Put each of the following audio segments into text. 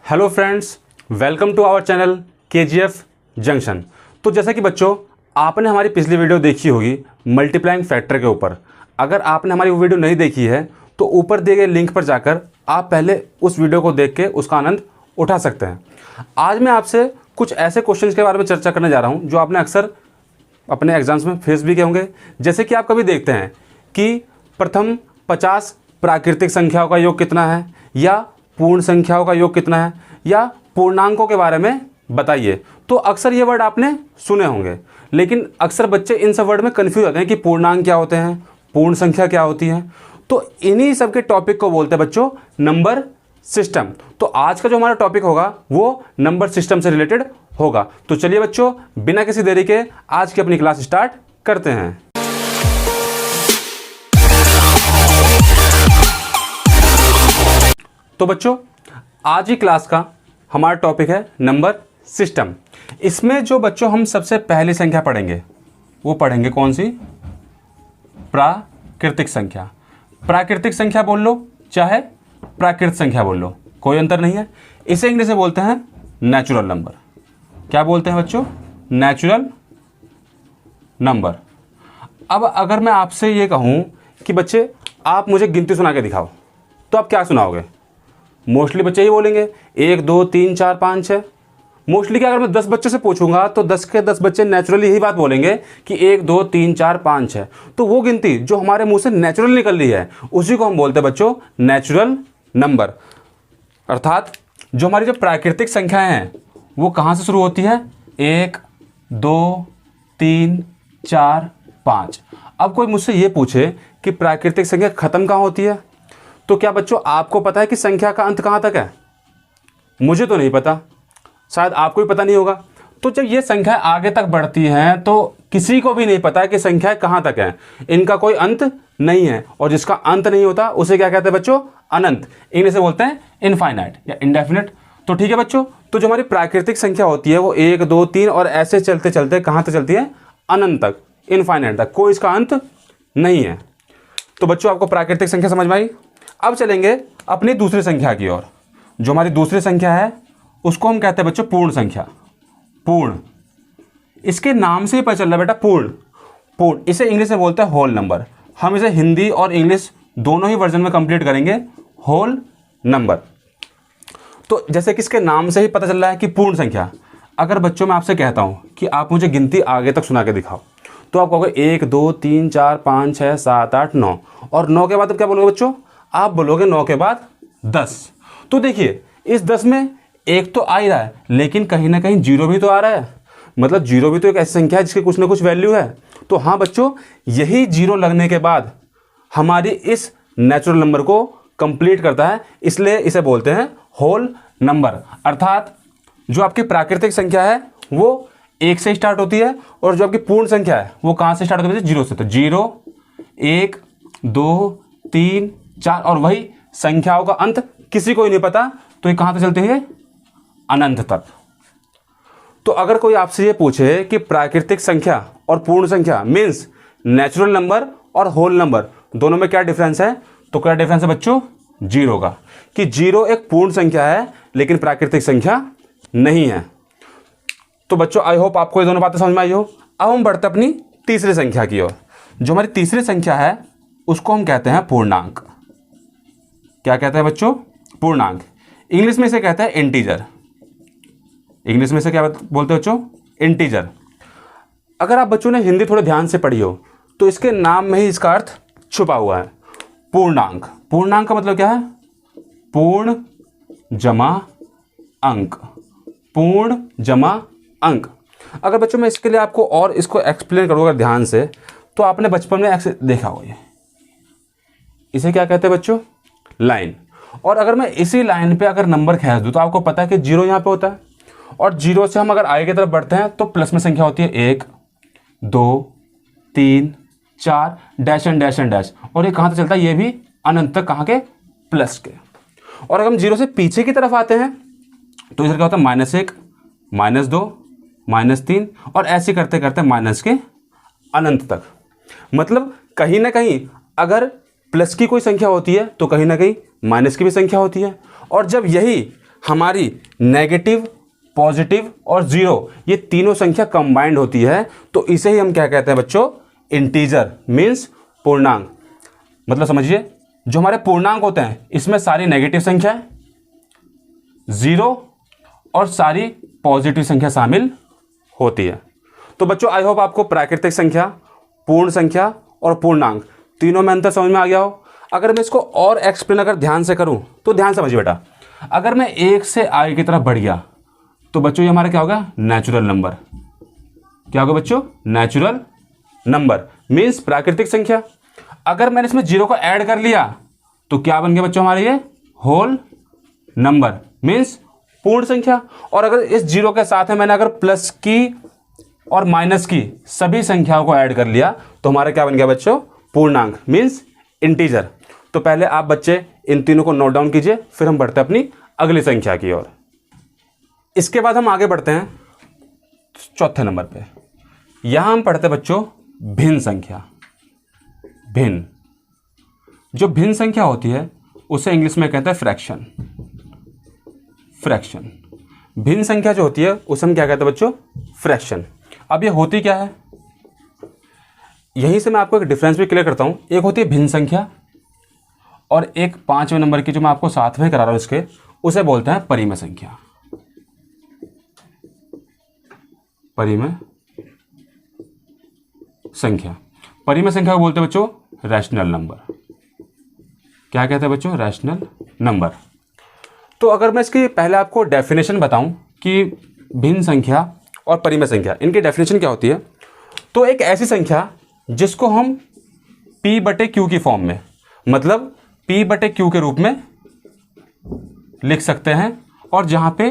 Hello friends, welcome to our channel KGF junction. तो जैसा कि बच्चों आपने हमारी पिछली वीडियो देखी होगी मल्टीप्लाइंग फैक्टर के ऊपर। अगर आपने हमारी वो वीडियो नहीं देखी है तो ऊपर दिए गए लिंक पर जाकर आप पहले उस वीडियो को देख के उसका आनंद उठा सकते हैं। आज मैं आपसे कुछ ऐसे क्वेश्चंस के बारे में चर्चा करने जा रहा हूँ जो आपने अक्सर अपने एग्जाम्स में फेस भी किए होंगे। जैसे कि आप कभी देखते हैं कि प्रथम 50 प्राकृतिक संख्याओं का योग कितना है, या पूर्ण संख्याओं का योग कितना है, या पूर्णांकों के बारे में बताइए। तो अक्सर ये वर्ड आपने सुने होंगे, लेकिन अक्सर बच्चे इन सब वर्ड में कन्फ्यूज होते हैं कि पूर्णांक क्या होते हैं, पूर्ण संख्या क्या होती है। तो इन्हीं सब के टॉपिक को बोलते हैं बच्चों नंबर सिस्टम। तो आज का जो हमारा टॉपिक होगा वो नंबर सिस्टम से रिलेटेड होगा। तो चलिए बच्चों, बिना किसी देरी के आज की अपनी क्लास स्टार्ट करते हैं। तो बच्चों आज की क्लास का हमारा टॉपिक है नंबर सिस्टम। इसमें जो बच्चों हम सबसे पहली संख्या पढ़ेंगे वो पढ़ेंगे कौन सी? प्राकृतिक संख्या। प्राकृतिक संख्या बोल लो चाहे प्राकृत संख्या बोल लो, कोई अंतर नहीं है। इसे इंग्लिश में बोलते हैं नेचुरल नंबर। क्या बोलते हैं बच्चों? Natural number. अब अगर मैं आपसे ये कहूँ कि बच्चे आप मुझे गिनती सुना के दिखाओ, तो आप क्या सुनाओगे? मोस्टली बच्चे ही बोलेंगे 1 2 3 4 5 6। मोस्टली क्या, अगर मैं 10 बच्चों से पूछूंगा तो 10 के 10 बच्चे नेचुरली यही बात बोलेंगे कि 1 2 3 4 5 6। तो वो गिनती जो हमारे मुंह से नेचुरल निकल रही है उसी को हम बोलते हैं बच्चों नेचुरल नंबर। अर्थात जो हमारी जो प्राकृतिक संख्याएं हैं वो कहाँ से शुरू होती है? 1 2 3 4 5। अब कोई मुझसे ये पूछे कि प्राकृतिक संख्या खत्म कहाँ होती है, तो क्या बच्चों आपको पता है कि संख्या का अंत कहाँ तक है? मुझे तो नहीं पता, शायद आपको भी पता नहीं होगा। तो जब ये संख्या आगे तक बढ़ती हैं तो किसी को भी नहीं पता है कि संख्या कहाँ तक है। इनका कोई अंत नहीं है, और जिसका अंत नहीं होता उसे क्या कहते हैं बच्चों? अनंत। इंग्लिश में बोलते हैं इनफाइनाइट या इंडेफिनिट। तो ठीक है बच्चों, तो जो हमारी प्राकृतिक संख्या होती है वो 1 2 3 और ऐसे चलते चलते कहाँ तक चलती है? अनंत तक, इनफाइनाइट तक, कोई इसका अंत नहीं है। तो बच्चों आपको प्राकृतिक संख्या समझ में आई। अब चलेंगे अपनी दूसरी संख्या की ओर। जो हमारी दूसरी संख्या है उसको हम कहते हैं बच्चों पूर्ण संख्या। पूर्ण, इसके नाम से ही पता चल रहा है बेटा पूर्ण। पूर्ण इसे इंग्लिश में बोलते हैं होल नंबर। हम इसे हिंदी और इंग्लिश दोनों ही वर्जन में कंप्लीट करेंगे, होल नंबर। तो जैसे कि इसके नाम से ही पता चल रहा है कि पूर्ण संख्या। अगर बच्चों मैं आपसे कहता हूँ कि आप मुझे गिनती आगे तक सुना के दिखाओ, तो आप कहोगे 1 2 3 4 5 6 7 8 9, और 9 के बाद अब क्या बोलोगे बच्चों? आप बोलोगे 9 के बाद 10। तो देखिए इस 10 में एक तो आ ही रहा है, लेकिन कहीं ना कहीं जीरो भी तो आ रहा है। मतलब जीरो भी तो एक ऐसी संख्या है जिसकी कुछ ना कुछ वैल्यू है। तो हाँ बच्चों, यही जीरो लगने के बाद हमारी इस नेचुरल नंबर को कंप्लीट करता है, इसलिए इसे बोलते हैं होल नंबर। अर्थात जो आपकी प्राकृतिक संख्या है वो 1 से स्टार्ट होती है, और जो आपकी पूर्ण संख्या है वो कहाँ से स्टार्ट होती है? 0 से। तो 0 1 2 3 4, और वही संख्याओं का अंत किसी को ही नहीं पता, तो ये कहां तक चलती है? अनंत तक। तो अगर कोई आपसे ये पूछे कि प्राकृतिक संख्या और पूर्ण संख्या मीन्स नेचुरल नंबर और होल नंबर दोनों में क्या डिफरेंस है, तो क्या डिफरेंस है बच्चों? 0 का। कि 0 एक पूर्ण संख्या है लेकिन प्राकृतिक संख्या नहीं है। तो बच्चों आई होप आपको ये दोनों बातें समझ में आई हो। अब हम बढ़ते अपनी तीसरी संख्या की ओर। जो हमारी तीसरी संख्या है उसको हम कहते हैं पूर्णांक। क्या कहते हैं बच्चों? पूर्णांक। इंग्लिश में इसे कहते हैं इंटीजर। इंग्लिश में इसे क्या बोलते हैं बच्चों? इंटीजर। अगर आप बच्चों ने हिंदी थोड़े ध्यान से पढ़ी हो तो इसके नाम में ही इसका अर्थ छुपा हुआ है, पूर्णांक। पूर्णांक का मतलब क्या है? पूर्ण जमा अंक। पूर्ण जमा अंक। अगर बच्चों मैं इसके लिए आपको और इसको एक्सप्लेन करूँगा ध्यान से, तो आपने बचपन में देखा होगा, इसे क्या कहते हैं बच्चों? लाइन। और अगर मैं इसी लाइन पे अगर नंबर खींच दूं तो आपको पता है कि 0 यहाँ पे होता है, और 0 से हम अगर आगे की तरफ बढ़ते हैं तो प्लस में संख्या होती है 1 2 3 4 dash and dash and dash, और ये कहाँ तक चलता है? ये भी अनंत तक। कहाँ के? प्लस के। और अगर हम 0 से पीछे की तरफ आते हैं तो इधर क्या होता है? -1 -2 -3, और ऐसे करते करते माइनस के अनंत तक। मतलब कहीं ना कहीं अगर प्लस की कोई संख्या होती है तो कहीं ना कहीं माइनस की भी संख्या होती है, और जब यही हमारी नेगेटिव, पॉजिटिव और जीरो ये तीनों संख्या कंबाइंड होती है तो इसे ही हम क्या कहते हैं बच्चों, इंटीजर मीन्स पूर्णांक। मतलब समझिए, जो हमारे पूर्णांक होते हैं इसमें सारी नेगेटिव संख्या है, जीरो और सारी पॉजिटिव संख्या शामिल होती है। तो बच्चों आई होप आपको प्राकृतिक संख्या, पूर्ण संख्या और पूर्णांक तीनों में अंतर समझ में आ गया हो। अगर मैं इसको और एक्सप्लेन अगर ध्यान से करूं तो ध्यान समझिए बेटा, अगर मैं 1 से आगे की तरफ बढ़ गया तो बच्चों ये हमारा क्या होगा, नेचुरल नंबर। क्या होगा बच्चों, नेचुरल नंबर मीन्स प्राकृतिक संख्या। अगर मैंने इसमें जीरो को ऐड कर लिया तो क्या बन गया बच्चों हमारे ये, होल नंबर मीन्स पूर्ण संख्या। और अगर इस जीरो के साथ में मैंने अगर प्लस की और माइनस की सभी संख्याओं को ऐड कर लिया तो हमारा क्या बन गया बच्चों, पूर्णांक मीन्स इंटीजर। तो पहले आप बच्चे इन तीनों को नोट डाउन कीजिए, फिर हम बढ़ते हैं अपनी अगली संख्या की ओर। इसके बाद हम आगे बढ़ते हैं चौथे नंबर पे। यहां हम पढ़ते हैं बच्चों भिन्न संख्या। भिन्न, जो भिन्न संख्या होती है उसे इंग्लिश में कहते हैं फ्रैक्शन। फ्रैक्शन, भिन्न संख्या जो होती है उसे हम क्या कहते हैं बच्चों, फ्रैक्शन। अब ये होती क्या है, यहीं से मैं आपको एक डिफरेंस भी क्लियर करता हूं। एक होती है भिन्न संख्या और एक 5वें नंबर की जो मैं आपको 7वें करा रहा हूं इसके, उसे बोलते हैं परिमेय संख्या। परिमेय संख्या, परिमेय संख्या को बोलते हैं बच्चों रैशनल नंबर। क्या कहते हैं बच्चों, रैशनल नंबर। तो अगर मैं इसकी पहले आपको डेफिनेशन बताऊं कि भिन्न संख्या और परिमेय संख्या इनकी डेफिनेशन क्या होती है, तो एक ऐसी संख्या जिसको हम P/Q की फॉर्म में, मतलब P/Q के रूप में लिख सकते हैं और जहां पे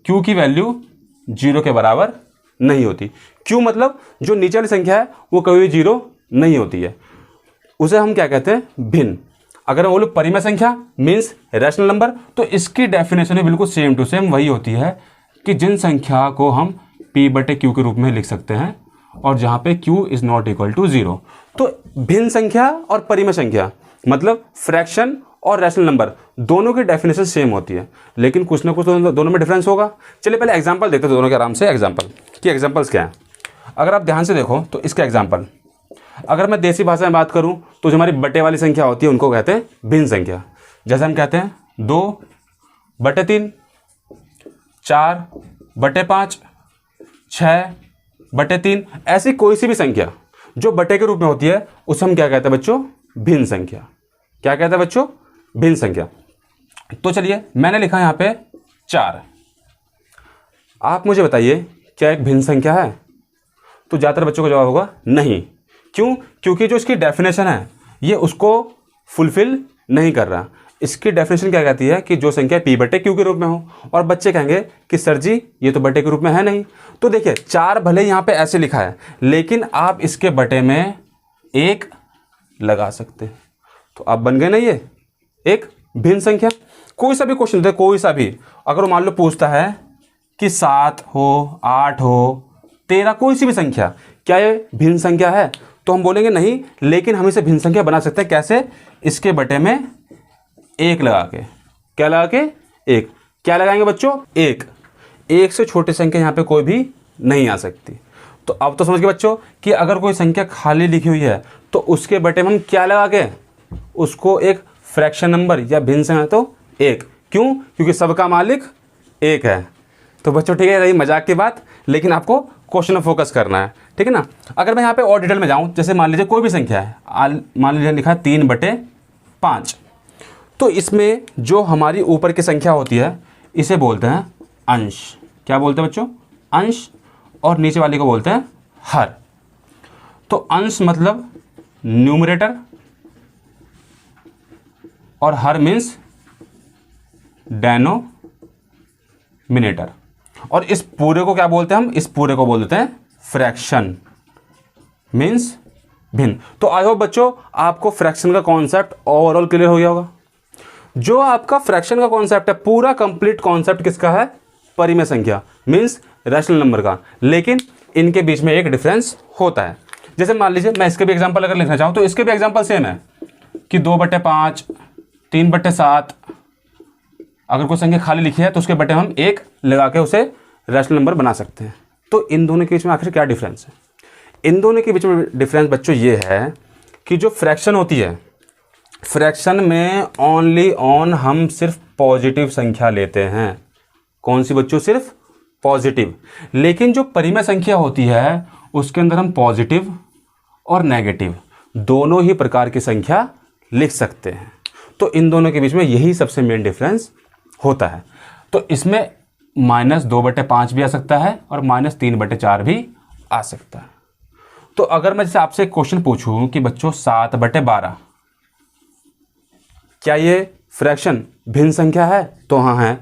Q की वैल्यू 0 के बराबर नहीं होती। Q मतलब जो नीचे वाली संख्या है वो कभी भी 0 नहीं होती है, उसे हम क्या कहते हैं, भिन्न। अगर मैं बोलूँ परिमेय संख्या मीन्स रैशनल नंबर, तो इसकी डेफिनेशन भी बिल्कुल सेम टू सेम वही होती है कि जिन संख्या को हम P/Q के रूप में लिख सकते हैं और जहां पे Q is not equal to 0। तो भिन्न संख्या और परिमेय संख्या मतलब फ्रैक्शन और रैशनल नंबर दोनों की डेफिनेशन सेम होती है, लेकिन कुछ ना कुछ तो दोनों में डिफरेंस होगा। चलिए पहले एग्जांपल देखते हैं दोनों के आराम से। एग्जांपल कि एग्जांपल्स क्या हैं, अगर आप ध्यान से देखो तो इसका एग्जांपल, अगर मैं देसी भाषा में बात करूं तो जो हमारी बटे वाली संख्या होती है उनको कहते हैं भिन्न संख्या। जैसे हम कहते हैं 2/3, 4/5, 6/3, ऐसी कोई सी भी संख्या जो बटे के रूप में होती है उसे हम क्या कहते हैं बच्चों, भिन्न संख्या। क्या कहते हैं बच्चों, भिन्न संख्या। तो चलिए मैंने लिखा यहां पे 4। आप मुझे बताइए क्या एक भिन्न संख्या है? तो ज़्यादातर बच्चों का जवाब होगा नहीं। क्यों? क्योंकि जो इसकी डेफिनेशन है ये उसको फुलफिल नहीं कर रहा। इसकी डेफिनेशन क्या कहती है कि जो संख्या P/Q के रूप में हो, और बच्चे कहेंगे कि सर जी ये तो बटे के रूप में है नहीं। तो देखिए 4 भले यहाँ पे ऐसे लिखा है लेकिन आप इसके बटे में 1 लगा सकते हैं, तो अब बन गए ना ये एक भिन्न संख्या। कोई सा भी क्वेश्चन दे, कोई सा भी, अगर मान लो पूछता है कि 7 हो, 8 हो, 13, कोई सी भी संख्या, क्या ये भिन्न संख्या है? तो हम बोलेंगे नहीं, लेकिन हम इसे भिन्न संख्या बना सकते हैं। कैसे? इसके बटे में 1 लगा के। क्या लगा के? 1। क्या लगाएंगे बच्चों? 1। 1 से छोटी संख्या यहाँ पे कोई भी नहीं आ सकती। तो अब तो समझ गए बच्चों कि अगर कोई संख्या खाली लिखी हुई है तो उसके बटे में हम क्या लगा के उसको एक फ्रैक्शन नंबर या भिन्न संख्या, तो 1। क्यों? क्योंकि सबका मालिक 1 है। तो बच्चों ठीक है, रही मजाक की बात, लेकिन आपको क्वेश्चन में फोकस करना है, ठीक है ना। अगर मैं यहाँ पे और डिटेल में जाऊँ, जैसे मान लीजिए कोई भी संख्या है, मान लीजिए लिखा है 3/5, तो इसमें जो हमारी ऊपर की संख्या होती है इसे बोलते हैं अंश। क्या बोलते हैं बच्चों? अंश। और नीचे वाली को बोलते हैं हर। तो अंश मतलब न्यूमरेटर और हर मीन्स डेनोमिनेटर। और इस पूरे को क्या बोलते हैं हम? इस पूरे को बोलते हैं फ्रैक्शन मीन्स भिन्न। तो आई होप बच्चों आपको फ्रैक्शन का कॉन्सेप्ट ओवरऑल क्लियर हो गया होगा। जो आपका फ्रैक्शन का कॉन्सेप्ट है, पूरा कंप्लीट कॉन्सेप्ट किसका है? परिमेय संख्या मीन्स रैशनल नंबर का। लेकिन इनके बीच में एक डिफरेंस होता है। जैसे मान लीजिए मैं इसके भी एग्जांपल अगर लिखना चाहूँ तो इसके भी एग्जांपल सेम है कि 2/5, 3/7, अगर कोई संख्या खाली लिखी है तो उसके बटे हम 1 लगा के उसे रैशनल नंबर बना सकते हैं। तो इन दोनों के बीच में आखिर क्या डिफरेंस है? इन दोनों के बीच में डिफरेंस बच्चों ये है कि जो फ्रैक्शन होती है, फ्रैक्शन में ओनली ऑन हम सिर्फ पॉजिटिव संख्या लेते हैं। कौन सी बच्चों? सिर्फ पॉजिटिव। लेकिन जो परिमेय संख्या होती है उसके अंदर हम पॉजिटिव और नेगेटिव दोनों ही प्रकार की संख्या लिख सकते हैं। तो इन दोनों के बीच में यही सबसे मेन डिफरेंस होता है। तो इसमें -2/5 भी आ सकता है और -3/4 भी आ सकता है। तो अगर मैं जैसे आपसे एक क्वेश्चन पूछूं कि बच्चों 7/12 क्या ये फ्रैक्शन भिन्न संख्या है? तो हाँ है।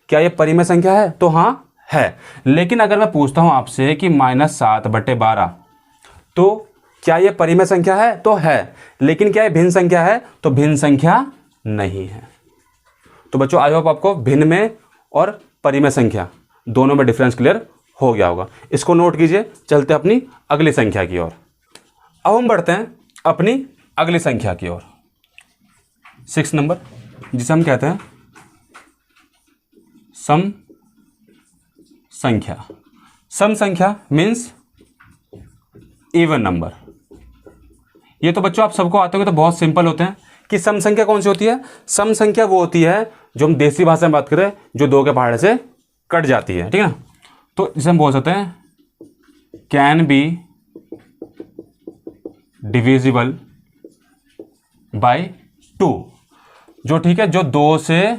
क्या ये परिमेय संख्या है? तो हाँ है। लेकिन अगर मैं पूछता हूं आपसे कि -7/12 तो क्या ये परिमेय संख्या है? तो है। लेकिन क्या ये भिन्न संख्या है? तो भिन्न संख्या नहीं है। तो बच्चों आई होप आपको भिन्न में और परिमेय संख्या दोनों में डिफरेंस क्लियर हो गया होगा। इसको नोट कीजिए। चलते हैं अपनी अगली संख्या की ओर। अब हम बढ़ते हैं अपनी अगली संख्या की ओर, 6 नंबर, जिसे हम कहते हैं सम संख्या। सम संख्या मीन्स इवन नंबर। ये तो बच्चों आप सबको आते होंगे, तो बहुत सिंपल होते हैं कि सम संख्या कौन सी होती है? सम संख्या वो होती है जो हम देसी भाषा में बात करें, जो 2 के पहाड़े से कट जाती है, ठीक है ना। तो इसे हम बोल सकते हैं कैन बी डिविजिबल बाय 2, जो ठीक है, जो 2 से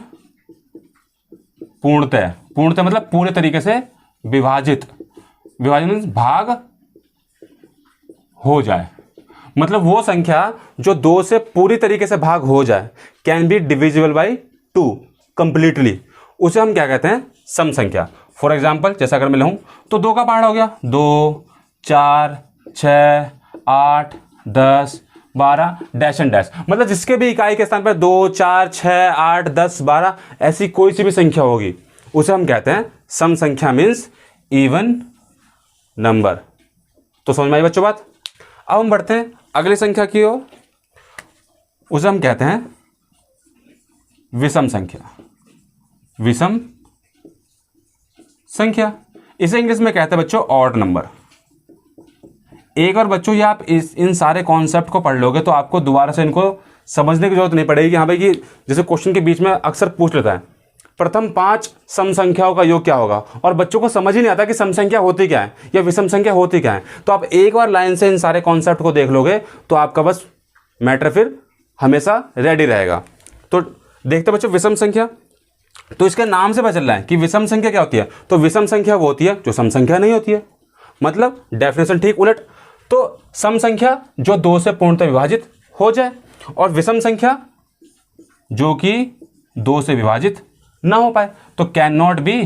पूर्णतः मतलब पूरे तरीके से विभाजित मीन्स भाग हो जाए। मतलब वो संख्या जो 2 से पूरी तरीके से भाग हो जाए, can be divisible by 2 completely, उसे हम क्या कहते हैं? सम संख्या। फॉर एग्जाम्पल जैसा अगर मैं लूँ तो 2 का पहाड़ा हो गया 2, 4, 6, 8, 10, 12 डैश एंड डैश, मतलब जिसके भी इकाई के स्थान पर 2, 4, 6, 8, 10, 12 ऐसी कोई सी भी संख्या होगी उसे हम कहते हैं सम संख्या मीन्स इवन नंबर। तो समझ में आई बच्चों बात? अब हम बढ़ते हैं अगली संख्या की ओर, उसे हम कहते हैं विषम संख्या। विषम संख्या इसे इंग्लिश में कहते हैं बच्चों ऑड नंबर। एक और बच्चों ये आप इन सारे कॉन्सेप्ट को पढ़ लोगे तो आपको दोबारा से इनको समझने की जरूरत नहीं पड़ेगी कि हाँ भाई कि जैसे क्वेश्चन के बीच में अक्सर पूछ लेता है प्रथम 5 सम संख्याओं का योग क्या होगा, और बच्चों को समझ ही नहीं आता कि सम संख्या होती क्या है या विषम संख्या होती क्या है। तो आप एक बार लाइन से इन सारे कॉन्सेप्ट को देख लोगे तो आपका बस मैटर फिर हमेशा रेडी रहेगा। तो देखते बच्चों विषम संख्या, तो इसके नाम से पता चल रहा है कि विषम संख्या क्या होती है। तो विषम संख्या वो होती है जो सम संख्या नहीं होती है, मतलब डेफिनेशन ठीक उलट। तो सम संख्या जो 2 से पूर्णतः विभाजित हो जाए, और विषम संख्या जो कि 2 से विभाजित ना हो पाए। तो can not be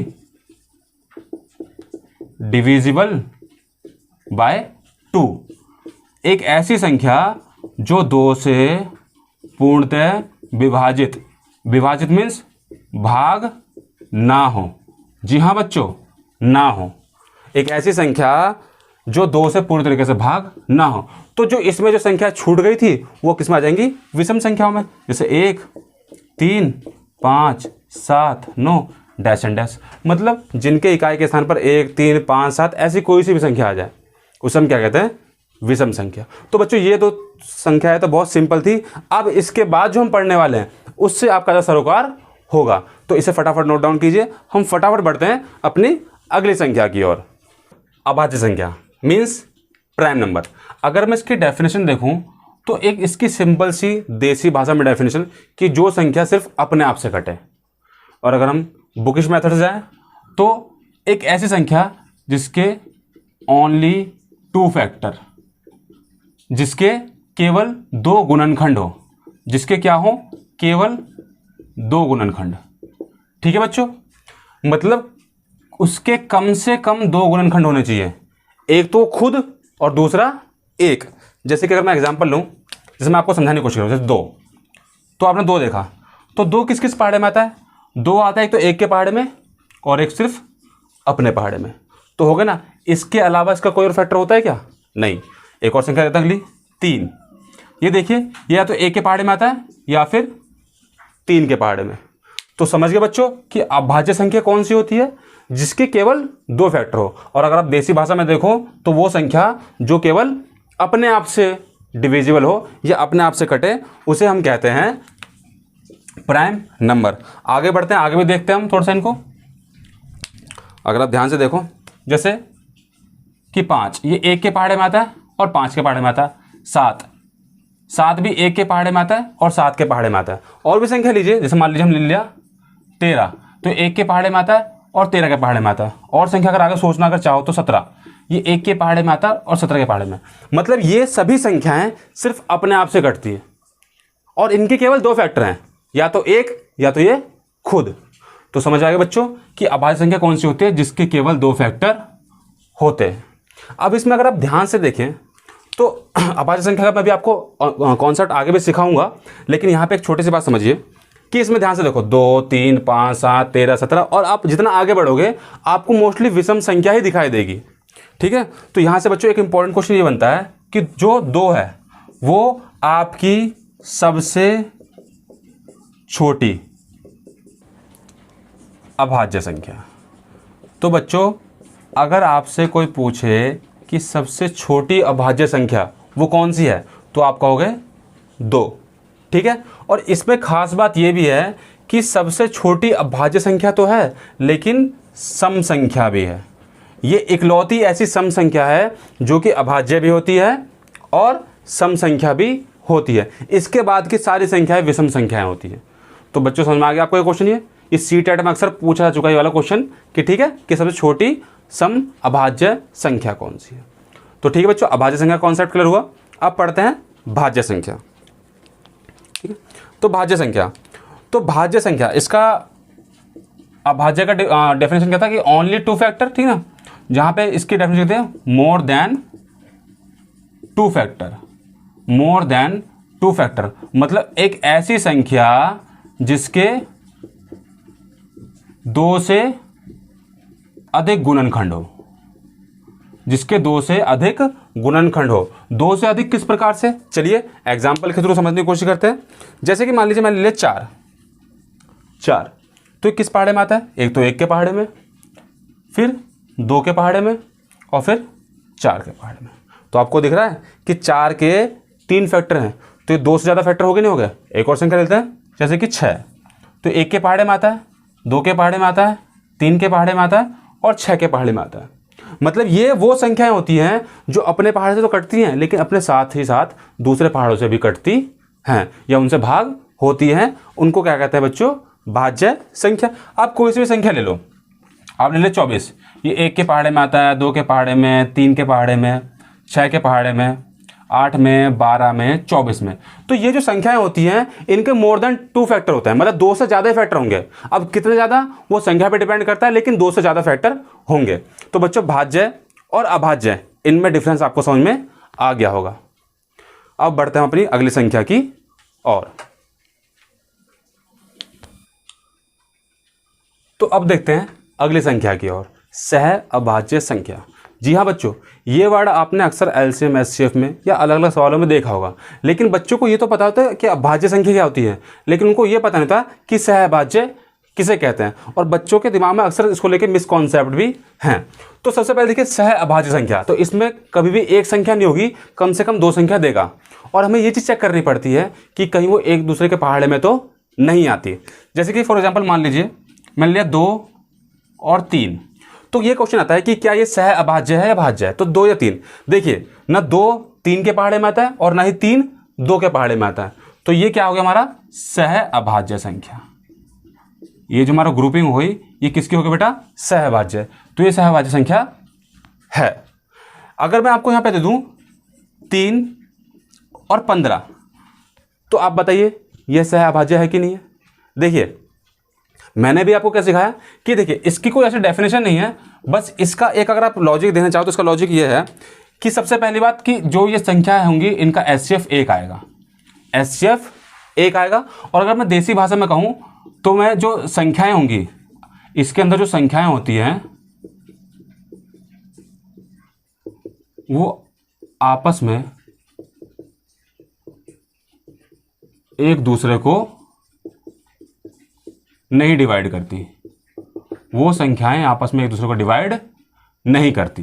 divisible by 2, एक ऐसी संख्या जो 2 से पूर्णतः विभाजित मीन्स भाग ना हो। जी हाँ बच्चों, ना हो। एक ऐसी संख्या जो 2 से पूरी तरीके से भाग ना हो। तो जो इसमें जो संख्या छूट गई थी वो किस में आ जाएंगी? विषम संख्याओं में। जैसे 1, 3, 5, 7, 9 डैश एंड डैश, मतलब जिनके इकाई के स्थान पर 1, 3, 5, 7 ऐसी कोई सी भी संख्या आ जाए उसे हम क्या कहते हैं? विषम संख्या। तो बच्चों ये 2 संख्याएं तो बहुत सिंपल थी। अब इसके बाद जो हम पढ़ने वाले हैं उससे आपका सरोकार होगा, तो इसे फटाफट नोट डाउन कीजिए। हम फटाफट बढ़ते हैं अपनी अगली संख्या की ओर। अभाज्य संख्या मीन्स प्राइम नंबर। अगर मैं इसकी डेफिनेशन देखूं तो एक इसकी सिंपल सी देसी भाषा में डेफिनेशन कि जो संख्या सिर्फ अपने आप से कटे। और अगर हम बुकिश मेथड से जाएं तो एक ऐसी संख्या जिसके ओनली 2 फैक्टर, जिसके केवल 2 गुणनखंड हो, जिसके क्या हो? केवल 2 गुणनखंड। ठीक है बच्चों, मतलब उसके कम से कम 2 गुणनखंड होने चाहिए, एक तो खुद और दूसरा एक। जैसे कि अगर मैं एग्जांपल लूं, जैसे मैं आपको समझाने की कोशिश करूं, जैसे 2, तो आपने 2 देखा, तो 2 किस किस पहाड़े में आता है? 2 आता है एक तो 1 के पहाड़े में और एक सिर्फ अपने पहाड़े में। तो हो गया ना। इसके अलावा इसका कोई और फैक्टर होता है क्या? नहीं। एक और संख्या देता अगली 3। ये देखिए, ये या तो 1 के पहाड़े में आता है या फिर 3 के पहाड़े में। तो समझ गए बच्चों कि अभाज्य संख्या कौन सी होती है, जिसके केवल दो फैक्टर हो। और अगर आप देसी भाषा में देखो तो वो संख्या जो केवल अपने आप से डिविजिबल हो या अपने आप से कटे, उसे हम कहते हैं प्राइम नंबर। आगे बढ़ते हैं, आगे भी देखते हैं हम थोड़ा सा इनको। अगर आप ध्यान से देखो, जैसे कि 5 ये 1 के पहाड़े में आता है और 5 के पहाड़े में आता है। 7 भी 1 के पहाड़े में आता है और 7 के पहाड़े में आता है। और भी संख्या लीजिए, जैसे मान लीजिए हम ले लिया 13, तो 1 के पहाड़े में आता है और 13 के पहाड़े में आता है। और संख्या अगर आगे सोचना अगर चाहो तो 17, ये 1 के पहाड़े में आता है और 17 के पहाड़े में। मतलब ये सभी संख्याएं सिर्फ अपने आप से कटती है और इनके केवल दो फैक्टर हैं, या तो एक या तो ये खुद। तो समझ आ गया बच्चों कि अभाज्य संख्या कौन सी होती है, जिसके केवल दो फैक्टर होते हैं। अब इसमें अगर आप ध्यान से देखें तो अभाज्य संख्या का मैं भी आपको कॉन्सेप्ट आगे भी सिखाऊंगा, लेकिन यहाँ पे एक छोटी सी बात समझिए कि इसमें ध्यान से देखो 2, 3, 5, 7, 13, 17, और आप जितना आगे बढ़ोगे आपको मोस्टली विषम संख्या ही दिखाई देगी। ठीक है, तो यहाँ से बच्चों एक इंपॉर्टेंट क्वेश्चन ये बनता है कि जो 2 है वो आपकी सबसे छोटी अभाज्य संख्या। तो बच्चों अगर आपसे कोई पूछे कि सबसे छोटी अभाज्य संख्या वो कौन सी है, तो आप कहोगे 2। ठीक है, और इसमें खास बात ये भी है कि सबसे छोटी अभाज्य संख्या तो है, लेकिन सम संख्या भी है। ये इकलौती ऐसी सम संख्या है जो कि अभाज्य भी होती है और सम संख्या भी होती है। इसके बाद की सारी संख्याएं विषम संख्याएं होती हैं। तो बच्चों समझ में आ गया आपको ये क्वेश्चन? ये इस सी-टेट में अक्सर पूछा जा चुका है ये वाला क्वेश्चन कि ठीक है कि सबसे छोटी सम अभाज्य संख्या कौन सी है। तो ठीक है बच्चों, अभाज्य संख्या कॉन्सेप्ट क्लियर हुआ। अब पढ़ते हैं भाज्य संख्या। ठीक है, तो भाज्य संख्या, तो भाज्य संख्या इसका अभाज्य का डेफिनेशन क्या था कि ओनली 2 फैक्टर। ठीक है ना, जहां पे इसकी डेफिनेशन कहते हैं more than 2 factor. More than 2 factor मतलब एक ऐसी संख्या जिसके 2 से अधिक गुणनखंड हो, जिसके 2 से अधिक गुणनखंड हो। 2 से अधिक किस प्रकार से, चलिए एग्जाम्पल के थ्रू समझने की कोशिश करते हैं। जैसे कि मान लीजिए मैंने ले 4, तो किस पहाड़े में आता है? एक तो 1 के पहाड़े में, फिर 2 के पहाड़े में और फिर 4 के पहाड़े में। तो आपको दिख रहा है कि 4 के 3 फैक्टर हैं, तो ये 2 से ज़्यादा फैक्टर हो गए, नहीं हो गए? एक और संख्या लेते हैं, जैसे कि 6, तो 1 के पहाड़े में आता है, 2 के पहाड़े में आता है, 3 के पहाड़े में आता है और 6 के पहाड़े में आता है। मतलब ये वो संख्याएं होती हैं जो अपने पहाड़ से तो कटती हैं, लेकिन अपने साथ ही साथ दूसरे पहाड़ों से भी कटती हैं या उनसे भाग होती हैं। उनको क्या कहते हैं बच्चों? भाज्य संख्या। आप कोई सी भी संख्या ले लो, आप ले ले 24, ये 1 के पहाड़े में आता है, 2 के पहाड़े में, 3 के पहाड़े में, 6 के पहाड़े में, 8 में, 12 में, 24 में। तो ये जो संख्याएं होती हैं इनके मोर देन 2 फैक्टर होते हैं, मतलब 2 से ज़्यादा फैक्टर होंगे। अब कितने ज़्यादा वो संख्या पे डिपेंड करता है, लेकिन 2 से ज़्यादा फैक्टर होंगे। तो बच्चों भाज्य और अभाज्य इनमें डिफरेंस आपको समझ में आ गया होगा। अब बढ़ते हैं अपनी अगली संख्या की ओर। तो अब देखते हैं अगली संख्या की ओर, सह अभाज्य संख्या। जी हाँ बच्चों, ये वर्ड आपने अक्सर एलसीएम एचसीएफ में या अलग अलग सवालों में देखा होगा, लेकिन बच्चों को ये तो पता होता है कि अभाज्य संख्या क्या होती है, लेकिन उनको ये पता नहीं था कि सह अभाज्य किसे कहते हैं। और बच्चों के दिमाग में अक्सर इसको लेकर मिसकॉन्सेप्ट भी हैं। तो सबसे पहले देखिए सह अभाज्य संख्या, तो इसमें कभी भी एक संख्या नहीं होगी, कम से कम 2 संख्या देगा। और हमें ये चीज़ चेक करनी पड़ती है कि कहीं वो एक दूसरे के पहाड़े में तो नहीं आती। जैसे कि फॉर एग्जाम्पल मान लीजिए मैंने लिया 2 और 3, तो ये क्वेश्चन आता है कि क्या ये सह अभाज्य है या भाज्य है? तो 2 या 3, देखिए ना 2 3 के पहाड़े में आता है और ना ही 3 2 के पहाड़े में आता है। तो ये क्या हो गया हमारा? सह अभाज्य संख्या। ये जो हमारा ग्रुपिंग हुई ये किसकी होगी बेटा? सह अभाज्य। तो ये सह अभाज्य संख्या है। अगर मैं आपको यहां पे दे दूं 3 और 15, तो आप बताइए ये सह अभाज्य है कि नहीं है? देखिए मैंने भी आपको क्या सिखाया कि देखिए इसकी कोई ऐसी डेफिनेशन नहीं है, बस इसका एक अगर आप लॉजिक देना चाहो तो इसका लॉजिक ये है कि सबसे पहली बात कि जो ये संख्याएं होंगी इनका एचसीएफ 1 आएगा, एचसीएफ 1 आएगा। और अगर मैं देसी भाषा में कहूं तो मैं जो संख्याएं होंगी इसके अंदर जो संख्याएं होती हैं वो आपस में एक दूसरे को नहीं डिवाइड करती, वो संख्याएं आपस में एक दूसरे को डिवाइड नहीं करती।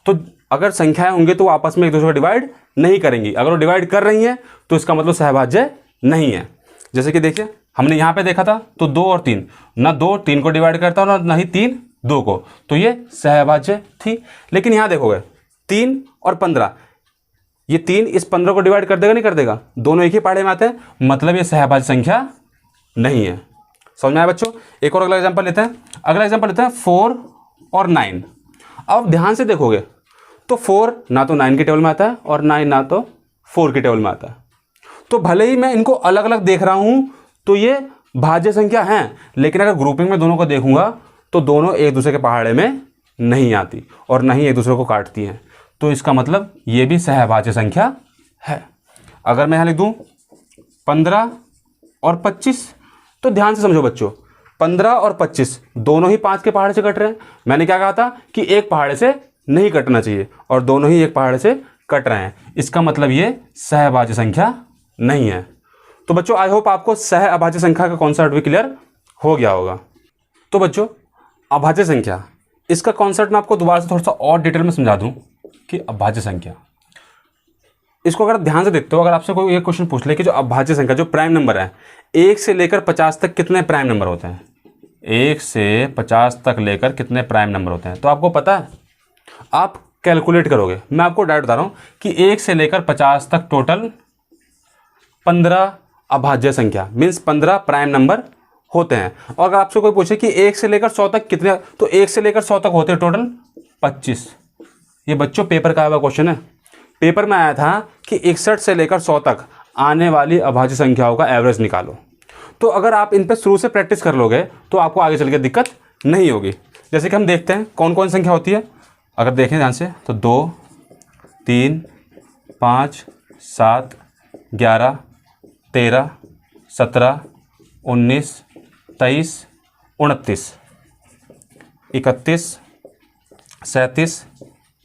तो अगर संख्याएं होंगी तो वो आपस में एक दूसरे को डिवाइड नहीं करेंगी। अगर वो डिवाइड कर रही हैं तो इसका मतलब सहभाज्य नहीं है। जैसे कि देखिए हमने यहाँ पे देखा था तो 2 और 3, ना 2 3 को डिवाइड करता और ना ही 3 2 को, तो ये सहभाज्य थी। लेकिन यहाँ देखोगे 3 और 15, ये 3 इस 15 को डिवाइड कर देगा नहीं कर देगा, दोनों एक ही पहाड़े में आते हैं, मतलब ये सहभाज्य संख्या नहीं है। समझ में आया बच्चों? एक और अगला एग्जाम्पल लेते हैं। अगला एग्जाम्पल लेते हैं 4 और 9। अब ध्यान से देखोगे तो 4 ना तो 9 के टेबल में आता है और 9 ना तो 4 के टेबल में आता है। तो भले ही मैं इनको अलग अलग देख रहा हूं तो ये भाज्य संख्या हैं, लेकिन अगर ग्रुपिंग में दोनों को देखूंगा तो दोनों एक दूसरे के पहाड़े में नहीं आती और नहीं एक दूसरे को काटती हैं। तो इसका मतलब ये भी सहभाज्य संख्या है। अगर मैं यहाँ लिख दूँ 15 और 25, तो ध्यान से समझो बच्चों, 15 और 25 दोनों ही 5 के पहाड़े से कट रहे हैं। मैंने क्या कहा था कि एक पहाड़े से नहीं कटना चाहिए और दोनों ही एक पहाड़े से कट रहे हैं। इसका मतलब ये सहभाज्य संख्या नहीं है। तो बच्चों आई होप आपको सह अभाज्य संख्या का कॉन्सेप्ट भी क्लियर हो गया होगा। तो बच्चों अभाज्य संख्या, इसका कॉन्सेप्ट मैं आपको दोबारा से थोड़ा सा और डिटेल में समझा दूं कि अभाज्य संख्या, इसको अगर ध्यान से देखते हो, अगर आपसे कोई एक क्वेश्चन पूछ ले कि जो अभाज्य संख्या जो प्राइम नंबर है 1 से लेकर 50 तक कितने प्राइम नंबर होते हैं, 1 से 50 तक लेकर कितने प्राइम नंबर होते हैं, तो आपको पता है, आप कैलकुलेट करोगे। मैं आपको डायरेक्ट बता रहा हूँ कि 1 से लेकर 50 तक टोटल 15 अभाज्य संख्या मीन्स 15 प्राइम नंबर होते हैं। और अगर आपसे कोई पूछे कि 1 से लेकर 100 तक कितने, तो 1 से लेकर 100 तक होते हैं टोटल 25। ये बच्चों पेपर का आया हुआ क्वेश्चन है। पेपर में आया था कि 61 से लेकर 100 तक आने वाली अभाज्य संख्याओं का एवरेज निकालो। तो अगर आप इन पर शुरू से प्रैक्टिस कर लोगे तो आपको आगे चल के दिक्कत नहीं होगी। जैसे कि हम देखते हैं कौन कौन संख्या होती है। अगर देखें ध्यान से तो 2, 3, 5, 7, 11, 13, 17, 19, 23, 29, 31, 37,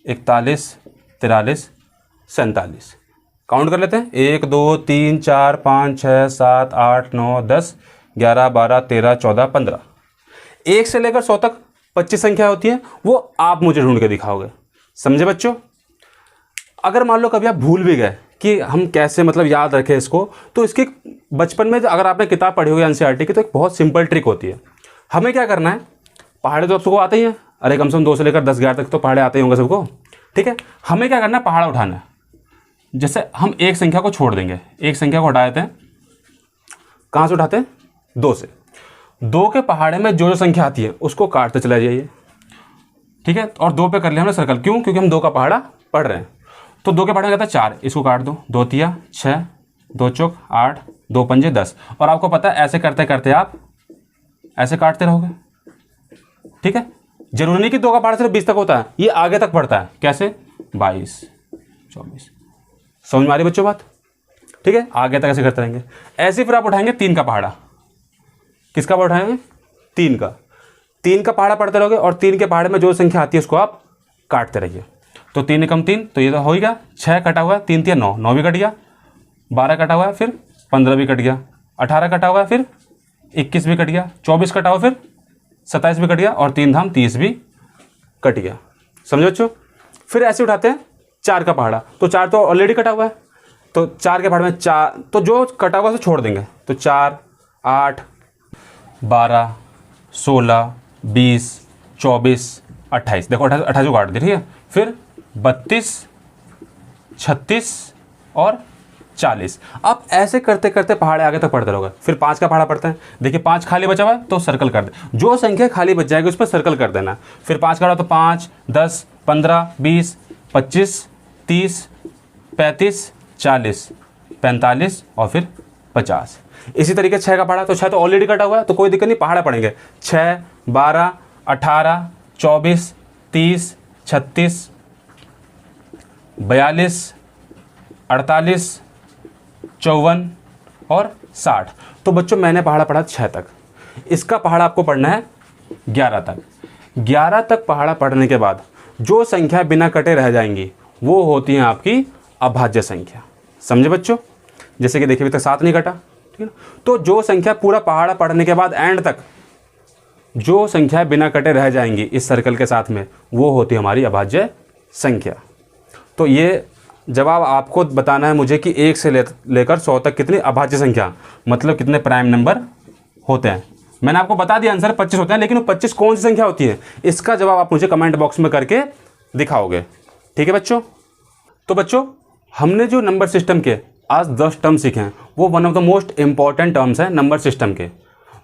41, 43, 47। काउंट कर लेते हैं 1 2 3 4 5 6 7 8 9 10 11 12 13 14 15। 1 से लेकर 100 तक 25 संख्या होती है, वो आप मुझे ढूंढ के दिखाओगे। समझे बच्चों? अगर मान लो कभी आप भूल भी गए कि हम कैसे मतलब याद रखें इसको, तो इसकी बचपन में अगर आपने किताब पढ़ी होगी एनसीईआरटी की तो एक बहुत सिंपल ट्रिक होती है। हमें क्या करना है, पहाड़े तो आप सबको आते ही हैं, अरे कम से कम 2 से लेकर 10 11 तक तो पहाड़े आते ही होंगे सबको, ठीक है। हमें क्या करना है, पहाड़ा उठाना है। जैसे हम एक संख्या को छोड़ देंगे, एक संख्या को हटा देते हैं, कहाँ से उठाते हैं, 2 से। 2 के पहाड़े में जो जो संख्या आती है उसको काटते चले जाइए, ठीक है। और 2 पे कर लिया हमने सर्कल, क्यों? क्योंकि हम 2 का पहाड़ा पढ़ रहे हैं। तो 2 के पहाड़े में कहता है 4, इसको काट दो, 2 तिया 6, 2 चौक 8, 2 पंजे 10। और आपको पता है ऐसे करते करते आप ऐसे काटते रहोगे, ठीक है। जरूरी नहीं कि 2 का पहाड़ा सिर्फ 20 तक होता है, ये आगे तक बढ़ता है। कैसे? 22, 24। समझ में आ रही बच्चों बात? ठीक है, आगे तक ऐसे करते रहेंगे। ऐसे फिर आप उठाएंगे 3 का पहाड़ा। किसका पहाड़ा उठाएंगे? 3 का। 3 का पहाड़ा पढ़ते रहोगे और 3 के पहाड़े में जो संख्या आती है उसको आप काटते रहिए। तो 3 कम 3, तो ये तो हो ही गया। 6 कटा हुआ है, 3 3 9, 9 भी कट गया। 12 कटा हुआ है, फिर 15 भी कट गया। 18 कटा हुआ है, फिर 21 भी कट गया। 24 कटा हुआ, फिर 27 भी कट गया। और 3 धाम 30 भी कट गया। समझो बच्चों? फिर ऐसे उठाते हैं 4 का पहाड़ा। तो 4 तो ऑलरेडी कटा हुआ है, तो 4 के पहाड़े में 4, तो जो कटा हुआ है उसे छोड़ देंगे। तो 4, 8, 12, 16, 20, 24, 28। देखो 28 को काट दिया, ठीक है। फिर 32, 36 और 40। अब ऐसे करते करते पहाड़े आगे तक पढ़ते रहोगे। फिर 5 का पहाड़ा पढ़ते हैं। देखिए 5 खाली बचा हुआ है तो सर्कल कर दे, जो संख्या खाली बच जाएगी उस पर सर्कल कर देना। फिर 5 का तो 5, 10, 15, 20, 25, 30, 35, 40, 45 और फिर 50। इसी तरीके 6 का पहाड़ा, तो 6 तो ऑलरेडी कटा हुआ है तो कोई दिक्कत नहीं, पहाड़ा पढ़ेंगे। 6, 12, 18, 24, 30, 36, 42, 48, 54 और 60। तो बच्चों मैंने पहाड़ा पढ़ा 6 तक, इसका पहाड़ा आपको पढ़ना है 11 तक। 11 तक पहाड़ा पढ़ने के बाद जो संख्या बिना कटे रह जाएंगी वो होती हैं आपकी अभाज्य संख्या। समझे बच्चों? जैसे कि देखिए अभी तक 7 नहीं कटा, ठीक है ना। तो जो संख्या पूरा पहाड़ा पढ़ने के बाद एंड तक जो संख्याएं बिना कटे रह जाएंगी इस सर्कल के साथ में, वो होती है हमारी अभाज्य संख्या। तो ये जवाब आपको बताना है मुझे कि 1 से लेकर 100 तक कितनी अभाज्य संख्या, मतलब कितने प्राइम नंबर होते हैं। मैंने आपको बता दिया आंसर 25 होते हैं, लेकिन वो 25 कौन सी संख्या होती है, इसका जवाब आप मुझे कमेंट बॉक्स में करके दिखाओगे। ठीक है बच्चों। तो बच्चों, हमने जो नंबर सिस्टम के आज 10 टर्म सीखे हैं, वो one of the most important terms हैं नंबर सिस्टम के।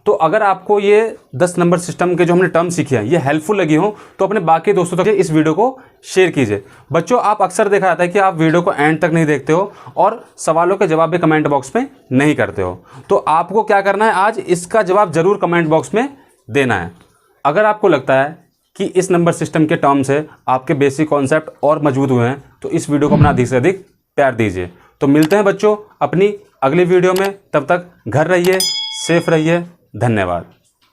तो अगर आपको ये 10 नंबर सिस्टम के जो हमने टर्म सीखे हैं ये हेल्पफुल लगी हो, तो अपने बाकी दोस्तों तक इस वीडियो को शेयर कीजिए। बच्चों, आप अक्सर देखा जाता है कि आप वीडियो को एंड तक नहीं देखते हो और सवालों के जवाब भी कमेंट बॉक्स में नहीं करते हो। तो आपको क्या करना है, आज इसका जवाब जरूर कमेंट बॉक्स में देना है। अगर आपको लगता है कि इस नंबर सिस्टम के टर्म से आपके बेसिक कॉन्सेप्ट और मजबूत हुए हैं, तो इस वीडियो को अपना अधिक से अधिक प्यार दीजिए। तो मिलते हैं बच्चों अपनी अगली वीडियो में, तब तक घर रहिए, सेफ रहिए। धन्यवाद।